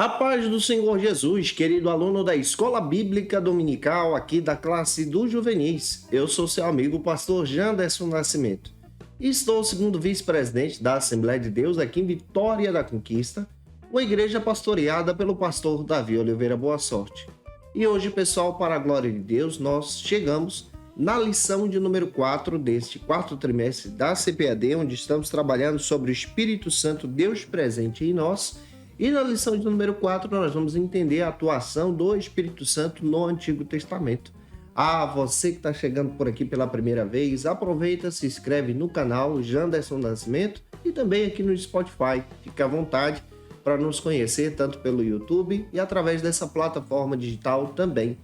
A paz do Senhor Jesus, querido aluno da Escola Bíblica Dominical aqui da classe dos juvenis. Eu sou seu amigo, pastor Janderson Nascimento. E estou segundo vice-presidente da Assembleia de Deus aqui em Vitória da Conquista, uma igreja pastoreada pelo pastor Davi Oliveira Boa Sorte. E hoje, pessoal, para a glória de Deus, nós chegamos na lição de número 4 deste quarto trimestre da CPAD, onde estamos trabalhando sobre o Espírito Santo, Deus presente em nós. E na lição de número 4 nós vamos entender a atuação do Espírito Santo no Antigo Testamento. Você que está chegando por aqui pela primeira vez, aproveita, se inscreve no canal Janderson Nascimento e também aqui no Spotify. Fique à vontade para nos conhecer tanto pelo YouTube e através dessa plataforma digital também.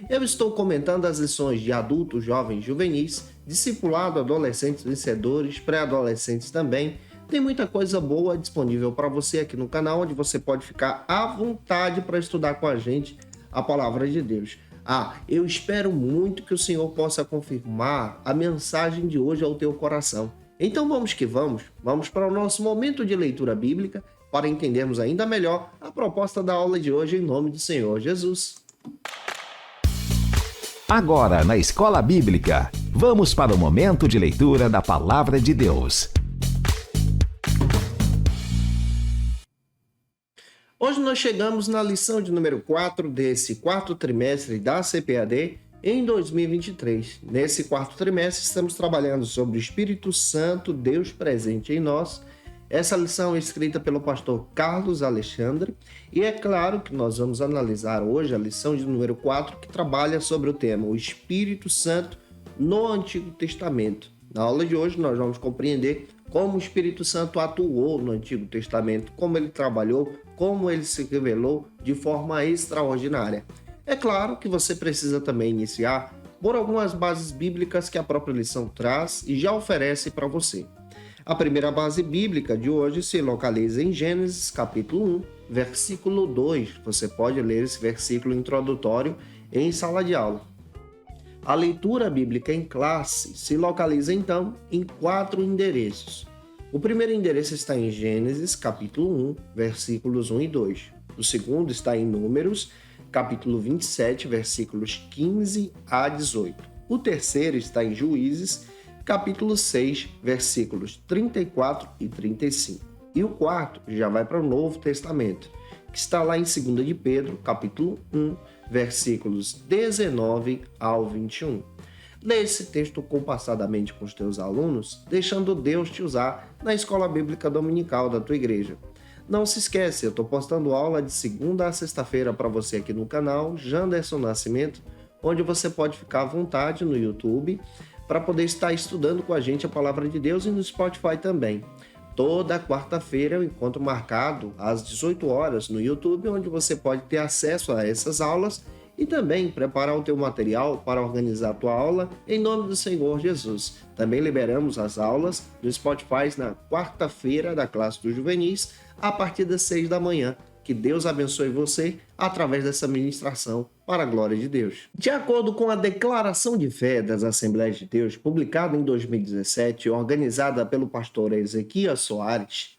Eu estou comentando as lições de adultos, jovens, juvenis, discipulado, adolescentes, vencedores, pré-adolescentes também. Tem muita coisa boa disponível para você aqui no canal, onde você pode ficar à vontade para estudar com a gente a palavra de Deus. Eu espero muito que o Senhor possa confirmar a mensagem de hoje ao teu coração. Então vamos que vamos para o nosso momento de leitura bíblica para entendermos ainda melhor a proposta da aula de hoje em nome do Senhor Jesus. Agora na Escola Bíblica, vamos para o momento de leitura da palavra de Deus. Hoje nós chegamos na lição de número 4 desse quarto trimestre da CPAD em 2023. Nesse quarto trimestre estamos trabalhando sobre o Espírito Santo, Deus presente em nós. Essa lição é escrita pelo pastor Carlos Alexandre e é claro que nós vamos analisar hoje a lição de número 4 que trabalha sobre o tema o Espírito Santo no Antigo Testamento. Na aula de hoje nós vamos compreender como o Espírito Santo atuou no Antigo Testamento, como ele trabalhou, como ele se revelou de forma extraordinária. É claro que você precisa também iniciar por algumas bases bíblicas que a própria lição traz e já oferece para você. A primeira base bíblica de hoje se localiza em Gênesis capítulo 1, versículo 2. Você pode ler esse versículo introdutório em sala de aula. A leitura bíblica em classe se localiza então em 4 endereços. O primeiro endereço está em Gênesis capítulo 1, versículos 1 e 2. O segundo está em Números, capítulo 27, versículos 15 a 18. O terceiro está em Juízes, capítulo 6, versículos 34 e 35. E o quarto já vai para o Novo Testamento, que está lá em 2 de Pedro, capítulo 1, versículos 19 ao 21. Lê esse texto compassadamente com os teus alunos, deixando Deus te usar na Escola Bíblica Dominical da tua igreja. Não se esquece, eu estou postando aula de segunda a sexta-feira para você aqui no canal Janderson Nascimento, onde você pode ficar à vontade no YouTube para poder estar estudando com a gente a Palavra de Deus e no Spotify também. Toda quarta-feira eu encontro marcado às 18 horas no YouTube, onde você pode ter acesso a essas aulas e também preparar o teu material para organizar a tua aula em nome do Senhor Jesus. Também liberamos as aulas no Spotify na quarta-feira da classe dos juvenis, a partir das 6 da manhã. Que Deus abençoe você através dessa ministração para a glória de Deus. De acordo com a Declaração de Fé das Assembleias de Deus, publicada em 2017, organizada pelo pastor Ezequias Soares,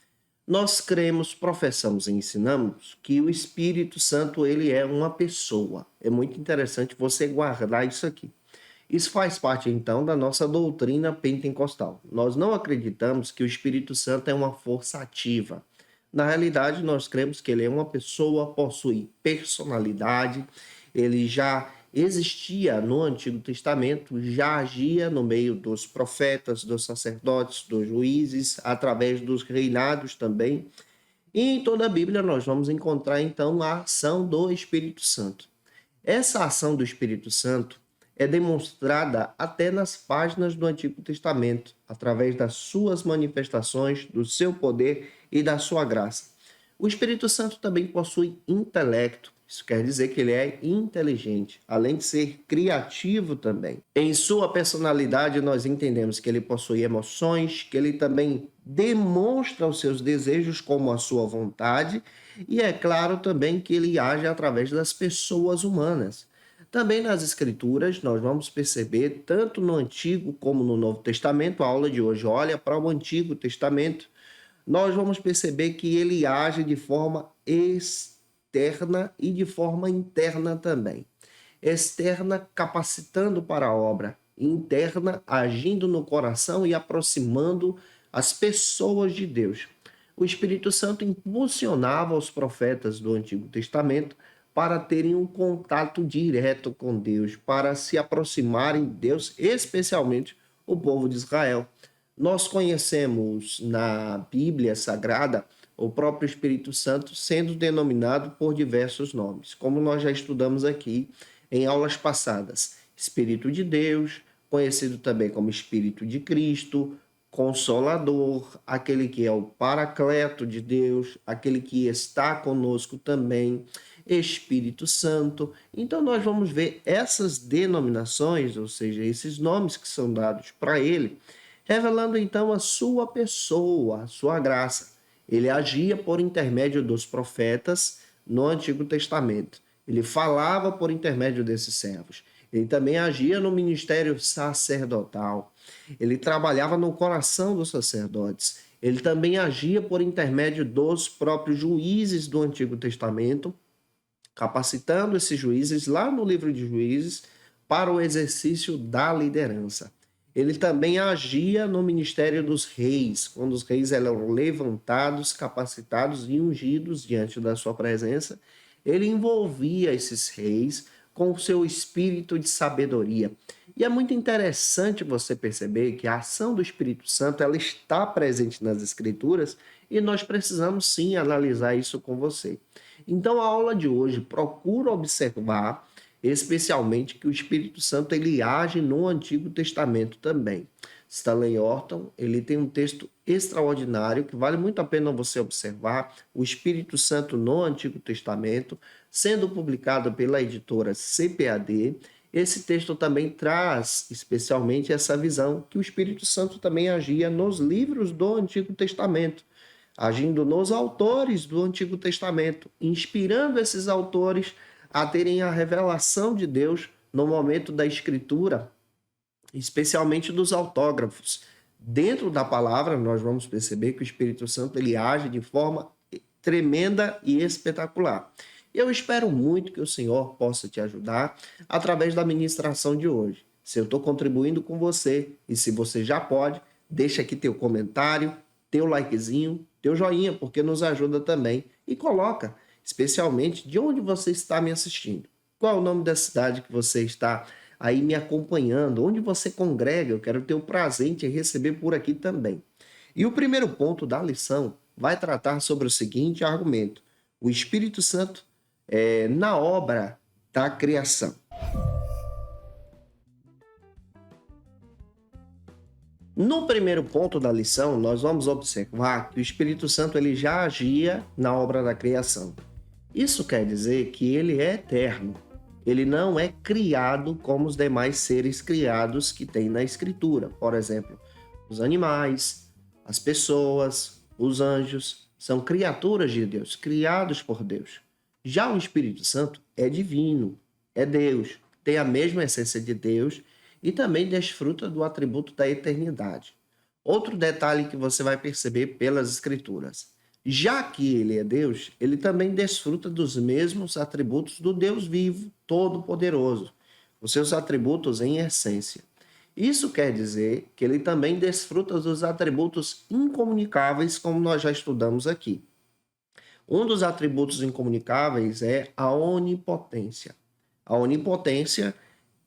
nós cremos, professamos e ensinamos que o Espírito Santo ele é uma pessoa. É muito interessante você guardar isso aqui. Isso faz parte, então, da nossa doutrina pentecostal. Nós não acreditamos que o Espírito Santo é uma força ativa. Na realidade, nós cremos que ele é uma pessoa, possui personalidade, ele já existia no Antigo Testamento, já agia no meio dos profetas, dos sacerdotes, dos juízes, através dos reinados também. E em toda a Bíblia nós vamos encontrar, então, a ação do Espírito Santo. Essa ação do Espírito Santo é demonstrada até nas páginas do Antigo Testamento, através das suas manifestações, do seu poder e da sua graça. O Espírito Santo também possui intelecto, isso quer dizer que ele é inteligente, além de ser criativo também. Em sua personalidade, nós entendemos que ele possui emoções, que ele também demonstra os seus desejos como a sua vontade, e é claro também que ele age através das pessoas humanas. Também nas Escrituras, nós vamos perceber, tanto no Antigo como no Novo Testamento, a aula de hoje olha para o Antigo Testamento, nós vamos perceber que ele age de forma externa e de forma interna também. Externa, capacitando para a obra, interna, agindo no coração e aproximando as pessoas de Deus. O Espírito Santo impulsionava os profetas do Antigo Testamento para terem um contato direto com Deus, para se aproximarem de Deus, especialmente o povo de Israel. Nós conhecemos na Bíblia Sagrada o próprio Espírito Santo sendo denominado por diversos nomes, como nós já estudamos aqui em aulas passadas. Espírito de Deus, conhecido também como Espírito de Cristo, Consolador, aquele que é o Paracleto de Deus, aquele que está conosco também, Espírito Santo. Então nós vamos ver essas denominações, ou seja, esses nomes que são dados para ele, revelando então a sua pessoa, a sua graça. Ele agia por intermédio dos profetas no Antigo Testamento. Ele falava por intermédio desses servos. Ele também agia no ministério sacerdotal. Ele trabalhava no coração dos sacerdotes. Ele também agia por intermédio dos próprios juízes do Antigo Testamento, capacitando esses juízes lá no livro de Juízes para o exercício da liderança. Ele também agia no ministério dos reis, quando os reis eram levantados, capacitados e ungidos diante da sua presença. Ele envolvia esses reis com o seu espírito de sabedoria. E é muito interessante você perceber que a ação do Espírito Santo ela está presente nas Escrituras e nós precisamos sim analisar isso com você. Então a aula de hoje procura observar especialmente que o Espírito Santo ele age no Antigo Testamento também. Stanley Orton, ele tem um texto extraordinário que vale muito a pena você observar, o Espírito Santo no Antigo Testamento, sendo publicado pela editora CPAD. Esse texto também traz especialmente essa visão que o Espírito Santo também agia nos livros do Antigo Testamento, agindo nos autores do Antigo Testamento, inspirando esses autores a terem a revelação de Deus no momento da escritura, especialmente dos autógrafos. Dentro da palavra, nós vamos perceber que o Espírito Santo ele age de forma tremenda e espetacular. Eu espero muito que o Senhor possa te ajudar através da ministração de hoje. Se eu estou contribuindo com você e se você já pode, deixa aqui teu comentário, teu likezinho, teu joinha, porque nos ajuda também. E coloca, especialmente, de onde você está me assistindo. Qual é o nome da cidade que você está aí me acompanhando? Onde você congrega? Eu quero ter o prazer em te receber por aqui também. E o primeiro ponto da lição vai tratar sobre o seguinte argumento: o Espírito Santo na obra da criação. No primeiro ponto da lição, nós vamos observar que o Espírito Santo ele já agia na obra da criação. Isso quer dizer que ele é eterno. Ele não é criado como os demais seres criados que tem na Escritura. Por exemplo, os animais, as pessoas, os anjos, são criaturas de Deus, criados por Deus. Já o Espírito Santo é divino, é Deus, tem a mesma essência de Deus e também desfruta do atributo da eternidade. Outro detalhe que você vai perceber pelas Escrituras: já que ele é Deus, ele também desfruta dos mesmos atributos do Deus vivo, todo-poderoso, os seus atributos em essência. Isso quer dizer que ele também desfruta dos atributos incomunicáveis, como nós já estudamos aqui. Um dos atributos incomunicáveis é a onipotência. A onipotência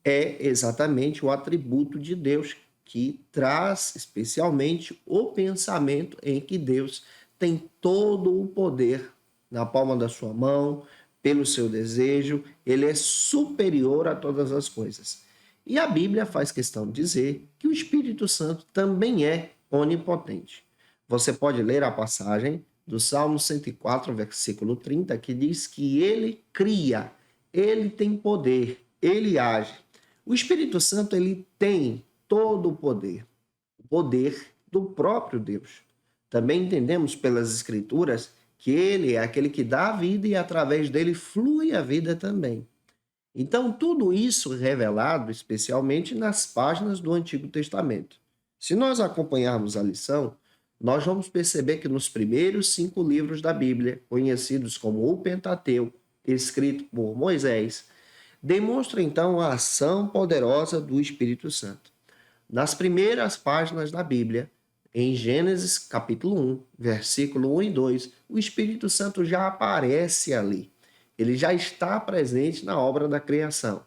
é exatamente o atributo de Deus que traz especialmente o pensamento em que Deus tem todo o poder na palma da sua mão, pelo seu desejo, ele é superior a todas as coisas. E a Bíblia faz questão de dizer que o Espírito Santo também é onipotente. Você pode ler a passagem do Salmo 104, versículo 30, que diz que ele cria, ele tem poder, ele age. O Espírito Santo ele tem todo o poder do próprio Deus. Também entendemos pelas Escrituras que ele é aquele que dá a vida e através dele flui a vida também. Então, tudo isso é revelado especialmente nas páginas do Antigo Testamento. Se nós acompanharmos a lição, nós vamos perceber que nos primeiros 5 livros da Bíblia, conhecidos como o Pentateuco, escrito por Moisés, demonstra então a ação poderosa do Espírito Santo. Nas primeiras páginas da Bíblia, em Gênesis capítulo 1, versículo 1 e 2, o Espírito Santo já aparece ali. Ele já está presente na obra da criação.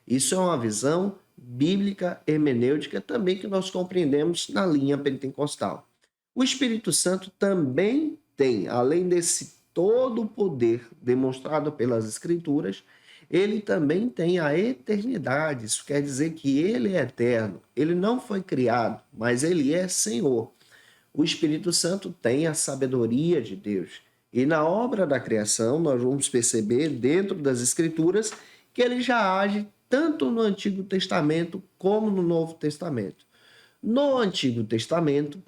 Isso é uma visão bíblica hermenêutica também que nós compreendemos na linha pentecostal. O Espírito Santo também tem, além desse todo o poder demonstrado pelas Escrituras, ele também tem a eternidade. Isso quer dizer que ele é eterno. Ele não foi criado, mas ele é Senhor. O Espírito Santo tem a sabedoria de Deus. E na obra da criação, nós vamos perceber dentro das Escrituras que ele já age tanto no Antigo Testamento como no Novo Testamento. No Antigo Testamento,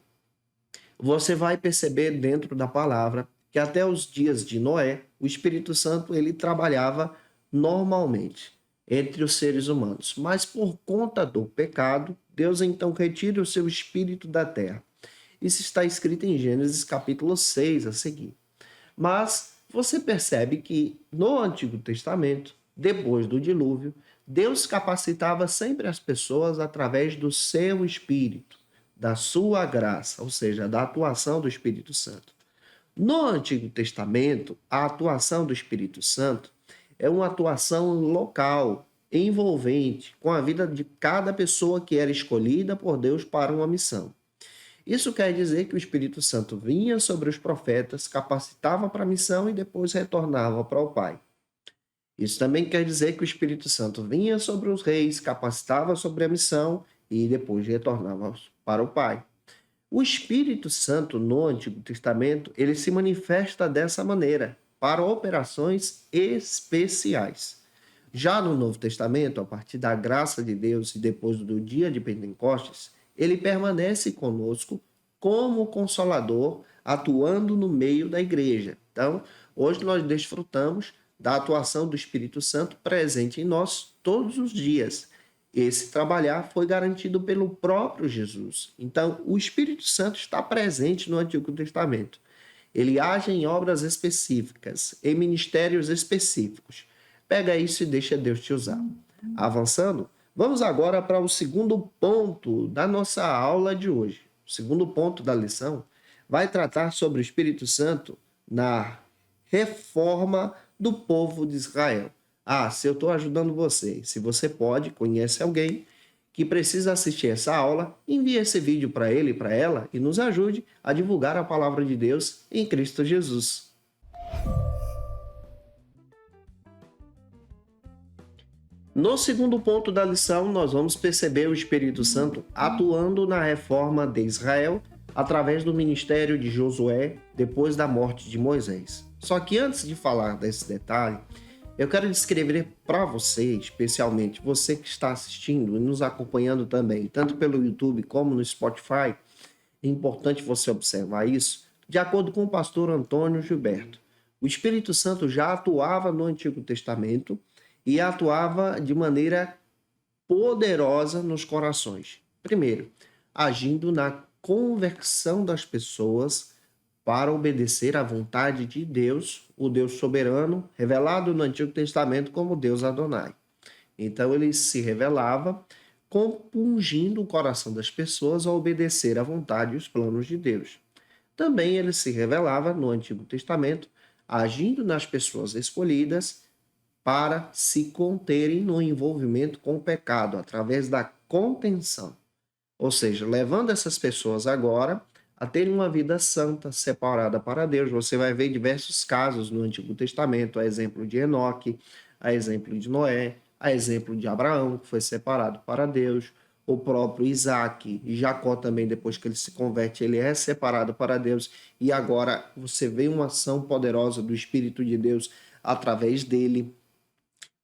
você vai perceber dentro da palavra que até os dias de Noé, o Espírito Santo ele trabalhava normalmente entre os seres humanos. Mas por conta do pecado, Deus então retira o seu espírito da terra. Isso está escrito em Gênesis capítulo 6 a seguir. Mas você percebe que no Antigo Testamento, depois do dilúvio, Deus capacitava sempre as pessoas através do seu Espírito, da sua graça, ou seja, da atuação do Espírito Santo. No Antigo Testamento, a atuação do Espírito Santo é uma atuação local, envolvente, com a vida de cada pessoa que era escolhida por Deus para uma missão. Isso quer dizer que o Espírito Santo vinha sobre os profetas, capacitava para a missão e depois retornava para o Pai. Isso também quer dizer que o Espírito Santo vinha sobre os reis, capacitava sobre a missão e depois retornava para o Pai. O Espírito Santo no Antigo Testamento, ele se manifesta dessa maneira, para operações especiais. Já no Novo Testamento, a partir da graça de Deus e depois do dia de Pentecostes, ele permanece conosco como Consolador, atuando no meio da igreja. Então, hoje nós desfrutamos da atuação do Espírito Santo presente em nós todos os dias. Esse trabalhar foi garantido pelo próprio Jesus. Então, o Espírito Santo está presente no Antigo Testamento. Ele age em obras específicas, em ministérios específicos. Pega isso e deixa Deus te usar. Avançando, vamos agora para o segundo ponto da nossa aula de hoje. O segundo ponto da lição vai tratar sobre o Espírito Santo na reforma do povo de Israel. Se eu estou ajudando você, se você pode, conhece alguém que precisa assistir essa aula, envie esse vídeo para ele e para ela e nos ajude a divulgar a palavra de Deus em Cristo Jesus. No segundo ponto da lição, nós vamos perceber o Espírito Santo atuando na reforma de Israel através do ministério de Josué depois da morte de Moisés. Só que antes de falar desse detalhe, eu quero descrever para você, especialmente você que está assistindo e nos acompanhando também, tanto pelo YouTube como no Spotify, é importante você observar isso, de acordo com o pastor Antônio Gilberto. O Espírito Santo já atuava no Antigo Testamento e atuava de maneira poderosa nos corações. Primeiro, agindo na conversão das pessoas para obedecer à vontade de Deus, o Deus soberano, revelado no Antigo Testamento como Deus Adonai. Então ele se revelava compungindo o coração das pessoas a obedecer à vontade e os planos de Deus. Também ele se revelava no Antigo Testamento, agindo nas pessoas escolhidas para se conterem no envolvimento com o pecado, através da contenção. Ou seja, levando essas pessoas agora a terem uma vida santa, separada para Deus. Você vai ver diversos casos no Antigo Testamento, a exemplo de Enoque, a exemplo de Noé, a exemplo de Abraão, que foi separado para Deus, o próprio Isaac, e Jacó também, depois que ele se converte, ele é separado para Deus, e agora você vê uma ação poderosa do Espírito de Deus através dele.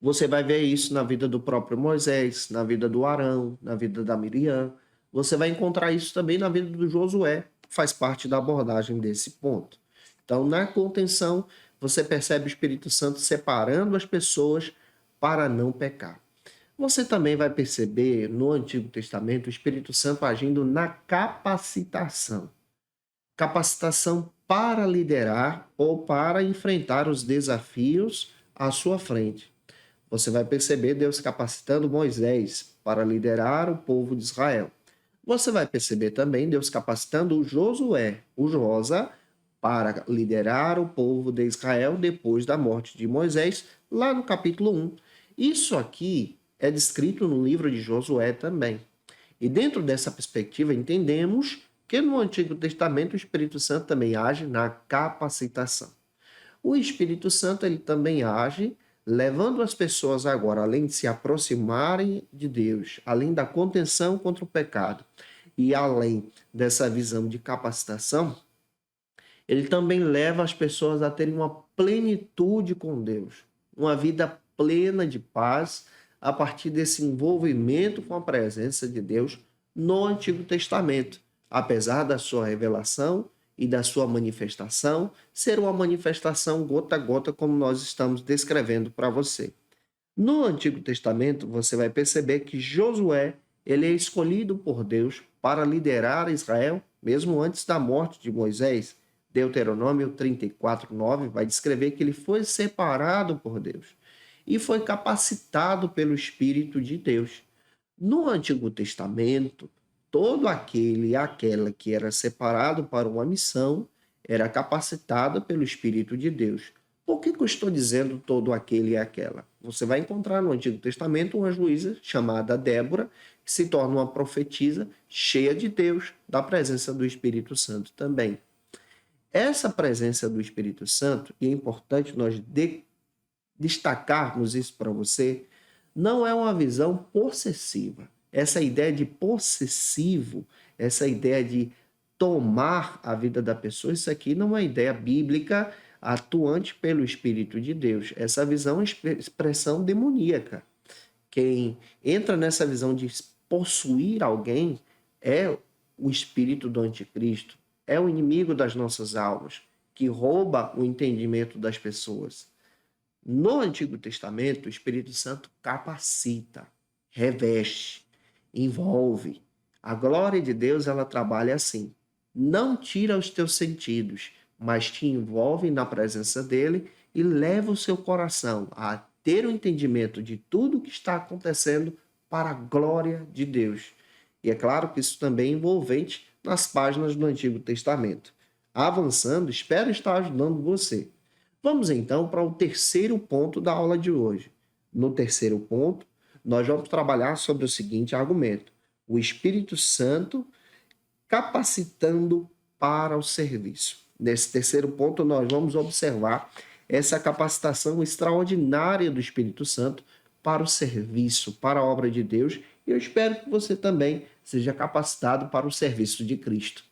Você vai ver isso na vida do próprio Moisés, na vida do Arão, na vida da Miriam. Você vai encontrar isso também na vida do Josué, faz parte da abordagem desse ponto. Então, na contenção, você percebe o Espírito Santo separando as pessoas para não pecar. Você também vai perceber no Antigo Testamento o Espírito Santo agindo na capacitação. Capacitação para liderar ou para enfrentar os desafios à sua frente. Você vai perceber Deus capacitando Moisés para liderar o povo de Israel. Você vai perceber também Deus capacitando o Josué, o Josa, para liderar o povo de Israel depois da morte de Moisés, lá no capítulo 1. Isso aqui é descrito no livro de Josué também. E dentro dessa perspectiva, entendemos que no Antigo Testamento o Espírito Santo também age na capacitação. O Espírito Santo ele também age levando as pessoas agora, além de se aproximarem de Deus, além da contenção contra o pecado e além dessa visão de capacitação, ele também leva as pessoas a terem uma plenitude com Deus, uma vida plena de paz a partir desse envolvimento com a presença de Deus no Antigo Testamento, apesar da sua revelação e da sua manifestação ser uma manifestação gota a gota, como nós estamos descrevendo para você. No Antigo Testamento, você vai perceber que Josué ele é escolhido por Deus para liderar Israel, mesmo antes da morte de Moisés. Deuteronômio 34:9 vai descrever que ele foi separado por Deus e foi capacitado pelo Espírito de Deus. No Antigo Testamento, todo aquele e aquela que era separado para uma missão era capacitado pelo Espírito de Deus. Por que eu estou dizendo todo aquele e aquela? Você vai encontrar no Antigo Testamento uma juíza chamada Débora, que se torna uma profetisa cheia de Deus, da presença do Espírito Santo também. Essa presença do Espírito Santo, e é importante nós destacarmos isso para você, não é uma visão possessiva. Essa ideia de possessivo, essa ideia de tomar a vida da pessoa, isso aqui não é uma ideia bíblica atuante pelo Espírito de Deus. Essa visão é expressão demoníaca. Quem entra nessa visão de possuir alguém é o espírito do anticristo, é o inimigo das nossas almas, que rouba o entendimento das pessoas. No Antigo Testamento, o Espírito Santo capacita, reveste, envolve. A glória de Deus, ela trabalha assim. Não tira os teus sentidos, mas te envolve na presença dele e leva o seu coração a ter o entendimento de tudo o que está acontecendo para a glória de Deus. E é claro que isso também é envolvente nas páginas do Antigo Testamento. Avançando, espero estar ajudando você. Vamos então para o terceiro ponto da aula de hoje. No terceiro ponto, nós vamos trabalhar sobre o seguinte argumento: o Espírito Santo capacitando para o serviço. Nesse terceiro ponto, nós vamos observar essa capacitação extraordinária do Espírito Santo para o serviço, para a obra de Deus, e eu espero que você também seja capacitado para o serviço de Cristo.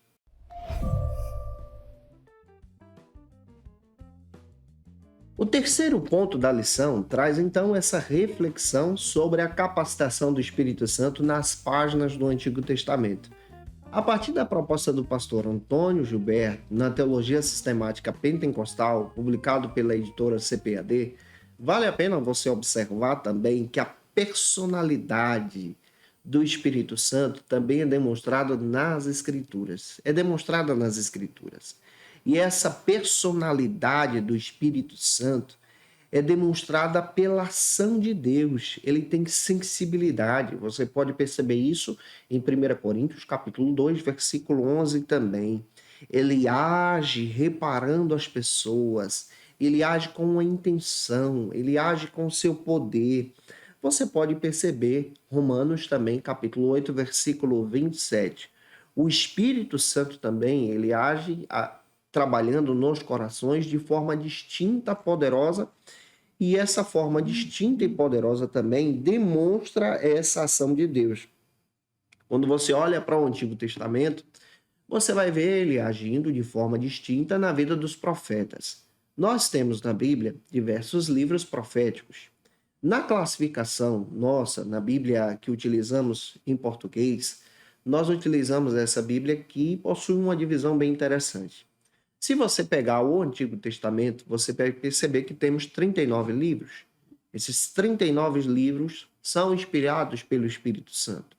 O terceiro ponto da lição traz então essa reflexão sobre a capacitação do Espírito Santo nas páginas do Antigo Testamento. A partir da proposta do pastor Antônio Gilberto, na Teologia Sistemática Pentecostal, publicado pela editora CPAD, vale a pena você observar também que a personalidade do Espírito Santo também é demonstrada nas Escrituras. É demonstrada nas Escrituras. E essa personalidade do Espírito Santo é demonstrada pela ação de Deus. Ele tem sensibilidade. Você pode perceber isso em 1 Coríntios, capítulo 2, versículo 11 também. Ele age reparando as pessoas. Ele age com uma intenção. Ele age com o seu poder. Você pode perceber Romanos também, capítulo 8, versículo 27. O Espírito Santo também, ele age trabalhando nos corações de forma distinta, poderosa, e essa forma distinta e poderosa também demonstra essa ação de Deus. Quando você olha para o Antigo Testamento, você vai ver ele agindo de forma distinta na vida dos profetas. Nós temos na Bíblia diversos livros proféticos. Na classificação nossa, na Bíblia que utilizamos em português, nós utilizamos essa Bíblia que possui uma divisão bem interessante. Se você pegar o Antigo Testamento, você vai perceber que temos 39 livros. Esses 39 livros são inspirados pelo Espírito Santo.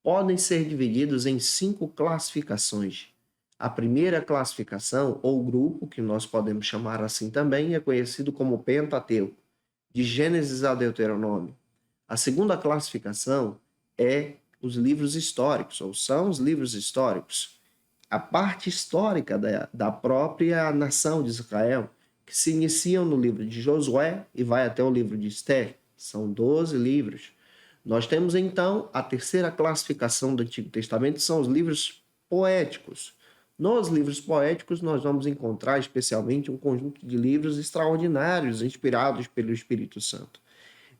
Podem ser divididos em 5 classificações. A primeira classificação, ou grupo, que nós podemos chamar assim também, é conhecido como Pentateuco. de Gênesis a Deuteronômio. A segunda classificação é os livros históricos, ou são os livros históricos. A parte histórica da própria nação de Israel, que se iniciam no livro de Josué e vai até o livro de Esther. São 12 livros. Nós temos, então, a terceira classificação do Antigo Testamento, são os livros poéticos. Nos livros poéticos, nós vamos encontrar especialmente um conjunto de livros extraordinários, inspirados pelo Espírito Santo.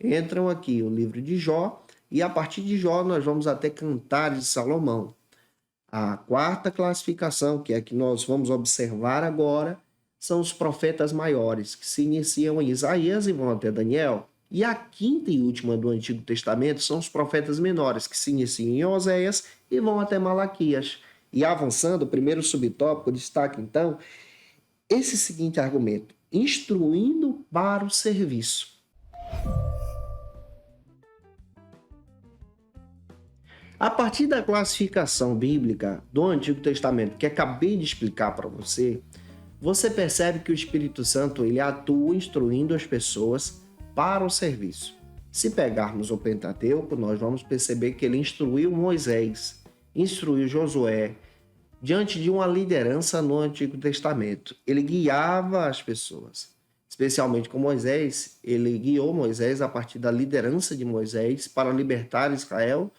Entram aqui o livro de Jó, e a partir de Jó nós vamos até Cantares de Salomão. A quarta classificação, que é a que nós vamos observar agora, são os profetas maiores, que se iniciam em Isaías e vão até Daniel. E a quinta e última do Antigo Testamento são os profetas menores, que se iniciam em Oséias e vão até Malaquias. E avançando, o primeiro subtópico destaca, então, esse seguinte argumento: instruindo para o serviço. A partir da classificação bíblica do Antigo Testamento, que acabei de explicar para você, você percebe que o Espírito Santo ele atua instruindo as pessoas para o serviço. Se pegarmos o Pentateuco, nós vamos perceber que ele instruiu Moisés, instruiu Josué, diante de uma liderança no Antigo Testamento. Ele guiava as pessoas, especialmente com Moisés. Ele guiou Moisés a partir da liderança de Moisés para libertar Israel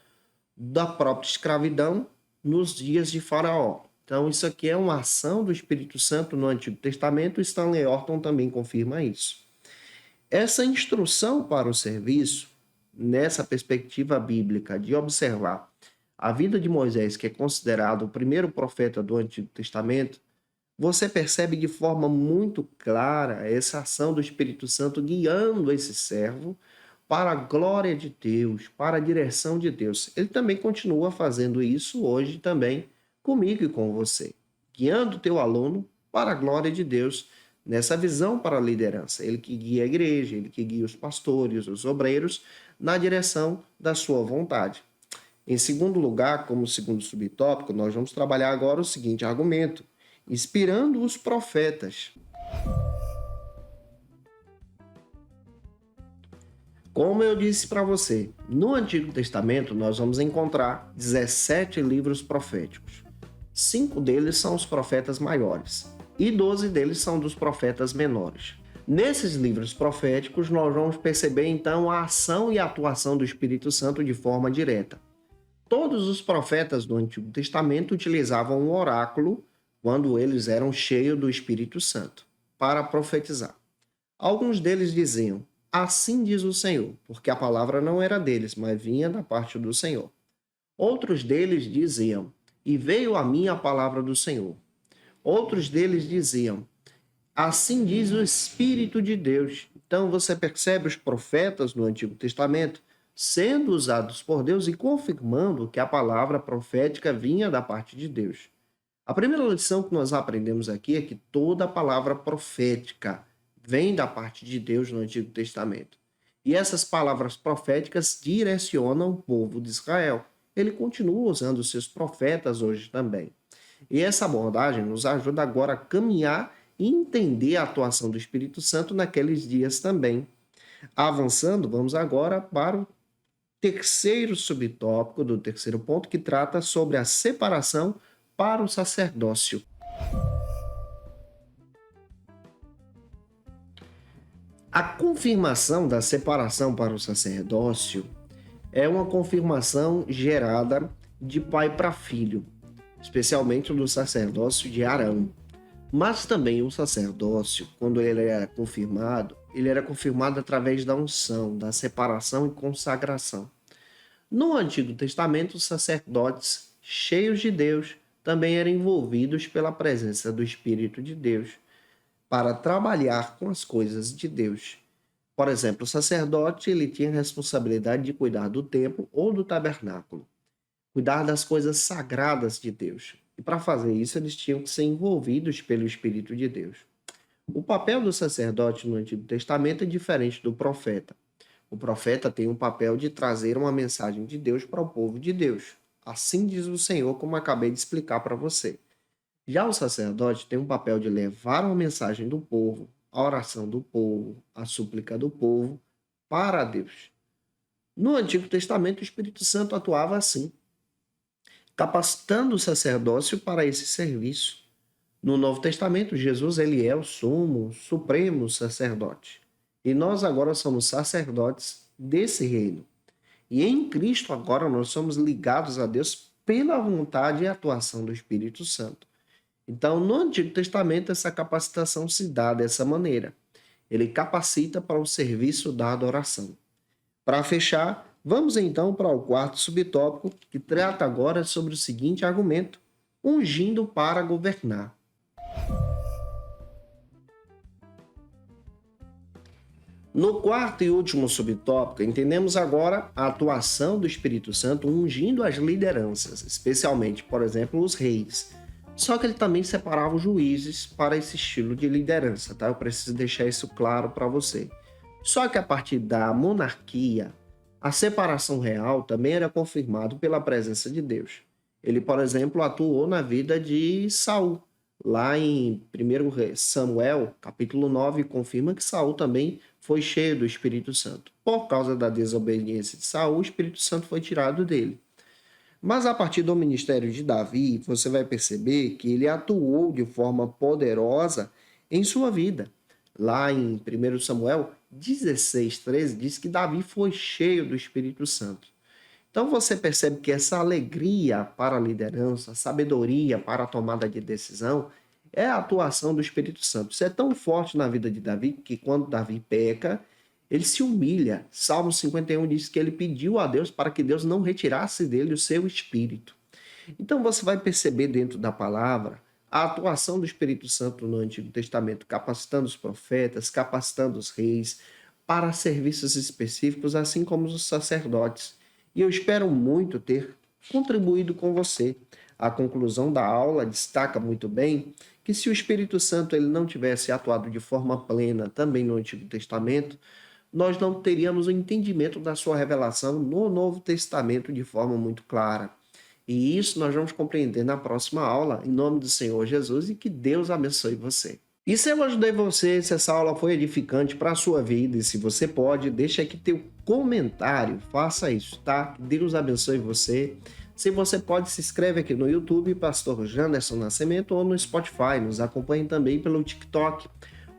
da própria escravidão nos dias de Faraó. Então, isso aqui é uma ação do Espírito Santo no Antigo Testamento. Stanley Orton também confirma isso. Essa instrução para o serviço, nessa perspectiva bíblica de observar a vida de Moisés, que é considerado o primeiro profeta do Antigo Testamento, você percebe de forma muito clara essa ação do Espírito Santo guiando esse servo para a glória de Deus, para a direção de Deus. Ele também continua fazendo isso hoje também comigo e com você, guiando o teu aluno para a glória de Deus, nessa visão para a liderança. Ele que guia a igreja, ele que guia os pastores, os obreiros, na direção da sua vontade. Em segundo lugar, como segundo subtópico, nós vamos trabalhar agora o seguinte argumento: inspirando os profetas. Como eu disse para você, no Antigo Testamento nós vamos encontrar 17 livros proféticos. 5 deles são os profetas maiores e 12 deles são dos profetas menores. Nesses livros proféticos nós vamos perceber então a ação e a atuação do Espírito Santo de forma direta. Todos os profetas do Antigo Testamento utilizavam um oráculo quando eles eram cheios do Espírito Santo para profetizar. Alguns deles diziam: assim diz o Senhor, porque a palavra não era deles, mas vinha da parte do Senhor. Outros deles diziam: e veio a mim a palavra do Senhor. Outros deles diziam: assim diz o Espírito de Deus. Então você percebe os profetas no Antigo Testamento sendo usados por Deus e confirmando que a palavra profética vinha da parte de Deus. A primeira lição que nós aprendemos aqui é que toda a palavra profética vem da parte de Deus no Antigo Testamento. E essas palavras proféticas direcionam o povo de Israel. Ele continua usando os seus profetas hoje também. E essa abordagem nos ajuda agora a caminhar e entender a atuação do Espírito Santo naqueles dias também. Avançando, vamos agora para o terceiro subtópico do terceiro ponto, que trata sobre a separação para o sacerdócio. A confirmação da separação para o sacerdócio é uma confirmação gerada de pai para filho, especialmente no sacerdócio de Arão. Mas também o sacerdócio, quando ele era confirmado através da unção, da separação e consagração. No Antigo Testamento, os sacerdotes cheios de Deus também eram envolvidos pela presença do Espírito de Deus para trabalhar com as coisas de Deus. Por exemplo, o sacerdote ele tinha a responsabilidade de cuidar do templo ou do tabernáculo, cuidar das coisas sagradas de Deus. E para fazer isso, eles tinham que ser envolvidos pelo Espírito de Deus. O papel do sacerdote no Antigo Testamento é diferente do profeta. O profeta tem um papel de trazer uma mensagem de Deus para o povo de Deus. Assim diz o Senhor, como acabei de explicar para você. Já o sacerdote tem um papel de levar uma mensagem do povo, a oração do povo, a súplica do povo, para Deus. No Antigo Testamento, o Espírito Santo atuava assim, capacitando o sacerdócio para esse serviço. No Novo Testamento, Jesus ele é o sumo, supremo sacerdote. E nós agora somos sacerdotes desse reino. E em Cristo agora nós somos ligados a Deus pela vontade e atuação do Espírito Santo. Então, no Antigo Testamento, essa capacitação se dá dessa maneira. Ele capacita para o serviço da adoração. Para fechar, vamos então para o quarto subtópico, que trata agora sobre o seguinte argumento: ungindo para governar. No quarto e último subtópico, entendemos agora a atuação do Espírito Santo ungindo as lideranças, especialmente, por exemplo, os reis. Só que ele também separava os juízes para esse estilo de liderança, tá? Eu preciso deixar isso claro para você. Só que a partir da monarquia, a separação real também era confirmada pela presença de Deus. Ele, por exemplo, atuou na vida de Saul. Lá em 1 Samuel, capítulo 9, confirma que Saul também foi cheio do Espírito Santo. Por causa da desobediência de Saul, o Espírito Santo foi tirado dele. Mas a partir do ministério de Davi, você vai perceber que ele atuou de forma poderosa em sua vida. Lá em 1 Samuel 16:13 diz que Davi foi cheio do Espírito Santo. Então você percebe que essa alegria para a liderança, sabedoria para a tomada de decisão, é a atuação do Espírito Santo. Isso é tão forte na vida de Davi que quando Davi peca, ele se humilha. Salmo 51 diz que ele pediu a Deus para que Deus não retirasse dele o seu espírito. Então você vai perceber dentro da palavra a atuação do Espírito Santo no Antigo Testamento, capacitando os profetas, capacitando os reis para serviços específicos, assim como os sacerdotes. E eu espero muito ter contribuído com você. A conclusão da aula destaca muito bem que se o Espírito Santo ele não tivesse atuado de forma plena também no Antigo Testamento, nós não teríamos o entendimento da sua revelação no Novo Testamento de forma muito clara. E isso nós vamos compreender na próxima aula, em nome do Senhor Jesus, e que Deus abençoe você. E se eu ajudei você, se essa aula foi edificante para a sua vida, e se você pode, deixa aqui teu comentário, faça isso, tá? Que Deus abençoe você. Se você pode, se inscreve aqui no YouTube, Pastor Janderson Nascimento, ou no Spotify, nos acompanhe também pelo TikTok.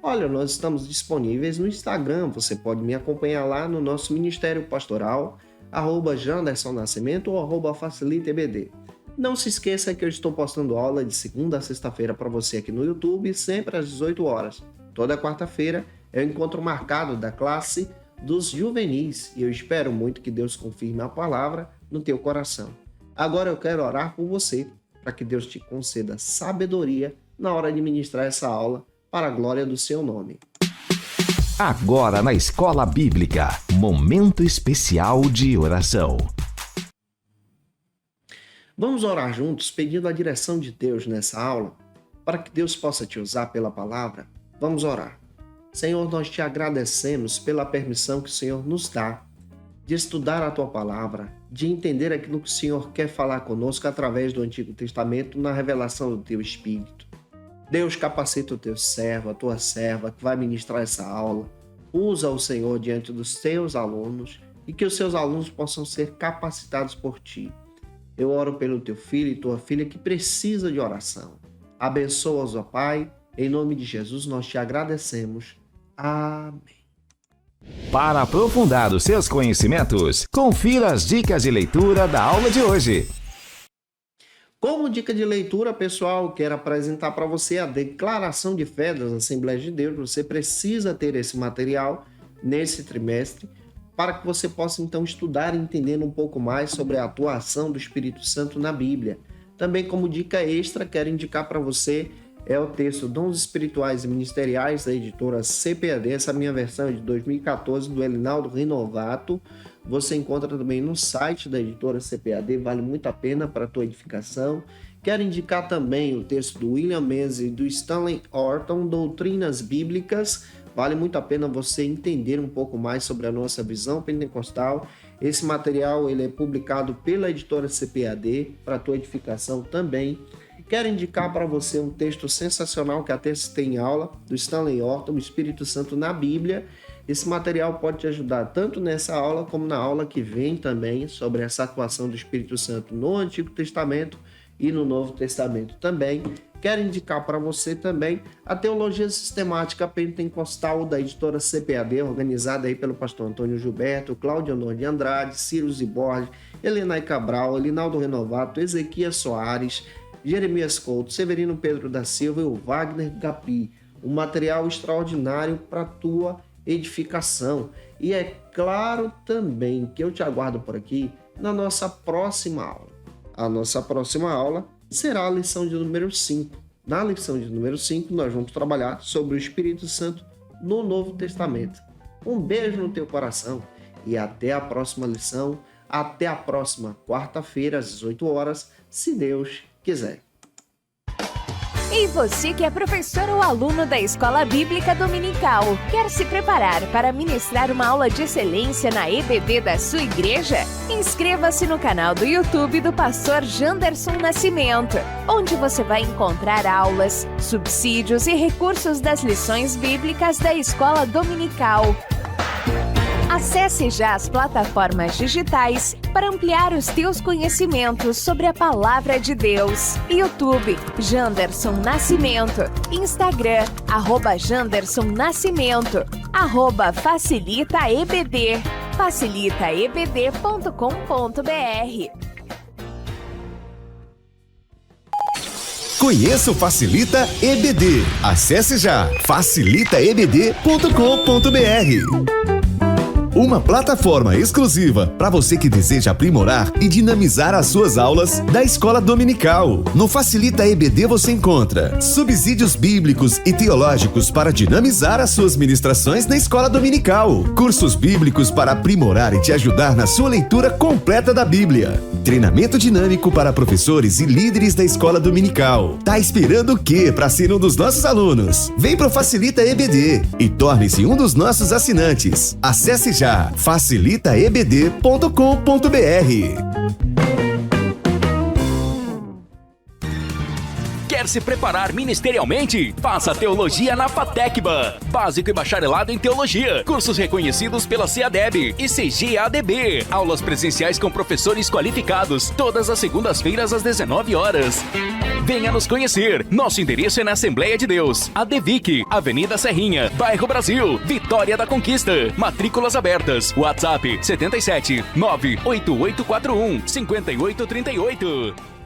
Olha, nós estamos disponíveis no Instagram, você pode me acompanhar lá no nosso Ministério Pastoral, @Janderson Nascimento ou @FacilitaEBD. Não se esqueça que eu estou postando aula de segunda a sexta-feira para você aqui no YouTube, sempre às 18 horas. Toda quarta-feira é o encontro marcado da classe dos juvenis e eu espero muito que Deus confirme a palavra no teu coração. Agora eu quero orar por você, para que Deus te conceda sabedoria na hora de ministrar essa aula, para a glória do seu nome. Agora na Escola Bíblica, momento especial de oração. Vamos orar juntos, pedindo a direção de Deus nessa aula, para que Deus possa te usar pela palavra. Vamos orar. Senhor, nós te agradecemos pela permissão que o Senhor nos dá de estudar a tua palavra, de entender aquilo que o Senhor quer falar conosco através do Antigo Testamento na revelação do teu Espírito. Deus, capacita o teu servo, a tua serva que vai ministrar essa aula. Usa o Senhor diante dos teus alunos e que os seus alunos possam ser capacitados por ti. Eu oro pelo teu filho e tua filha que precisa de oração. Abençoa-os, ó Pai. Em nome de Jesus nós te agradecemos. Amém. Para aprofundar os seus conhecimentos, confira as dicas de leitura da aula de hoje. Como dica de leitura, pessoal, quero apresentar para você a Declaração de Fé das Assembleias de Deus. Você precisa ter esse material nesse trimestre para que você possa, então, estudar e entender um pouco mais sobre a atuação do Espírito Santo na Bíblia. Também, como dica extra, quero indicar para você o texto Dons Espirituais e Ministeriais, da editora CPAD. Essa minha versão é de 2014, do Elinaldo Renovato. Você encontra também no site da editora CPAD, vale muito a pena para a tua edificação. Quero indicar também o texto do William Menzies e do Stanley Orton, Doutrinas Bíblicas. Vale muito a pena você entender um pouco mais sobre a nossa visão pentecostal. Esse material ele é publicado pela editora CPAD, para a tua edificação também. Quero indicar para você um texto sensacional que até citei em aula, do Stanley Orton, O Espírito Santo na Bíblia. Esse material pode te ajudar tanto nessa aula como na aula que vem também sobre essa atuação do Espírito Santo no Antigo Testamento e no Novo Testamento também. Quero indicar para você também a Teologia Sistemática Pentecostal da editora CPAD, organizada aí pelo pastor Antônio Gilberto, Cláudio Honor de Andrade, Ciro Ziborges, Helenay Cabral, Elinaldo Renovato, Ezequias Soares, Jeremias Couto, Severino Pedro da Silva e o Wagner Gapi. Um material extraordinário para a tua edificação. E é claro também que eu te aguardo por aqui na nossa próxima aula. A nossa próxima aula será a lição de número 5. Na lição de número 5, nós vamos trabalhar sobre o Espírito Santo no Novo Testamento. Um beijo no teu coração e até a próxima lição, até a próxima quarta-feira, às 18 horas, se Deus quiser. E você que é professor ou aluno da Escola Bíblica Dominical, quer se preparar para ministrar uma aula de excelência na EBD da sua igreja? Inscreva-se no canal do YouTube do pastor Janderson Nascimento, onde você vai encontrar aulas, subsídios e recursos das lições bíblicas da Escola Dominical. Acesse já as plataformas digitais para ampliar os teus conhecimentos sobre a Palavra de Deus. YouTube, Janderson Nascimento. Instagram, @Janderson Nascimento. @FacilitaEBD. facilitaebd.com.br. Conheça o Facilita EBD. Acesse já facilitaebd.com.br. Uma plataforma exclusiva para você que deseja aprimorar e dinamizar as suas aulas da Escola Dominical. No Facilita EBD você encontra subsídios bíblicos e teológicos para dinamizar as suas ministrações na Escola Dominical, cursos bíblicos para aprimorar e te ajudar na sua leitura completa da Bíblia, treinamento dinâmico para professores e líderes da Escola Dominical. Tá esperando o quê para ser um dos nossos alunos? Vem pro Facilita EBD e torne-se um dos nossos assinantes. Acesse já facilitaebd.com.br. Quer se preparar ministerialmente? Faça Teologia na FATECBA. Básico e bacharelado em Teologia. Cursos reconhecidos pela CEADEB e CGADB. Aulas presenciais com professores qualificados. Todas as segundas-feiras às 19 horas. Venha nos conhecer. Nosso endereço é na Assembleia de Deus, ADVIC, Avenida Serrinha, Bairro Brasil, Vitória da Conquista. Matrículas abertas. WhatsApp 77 98841 5838.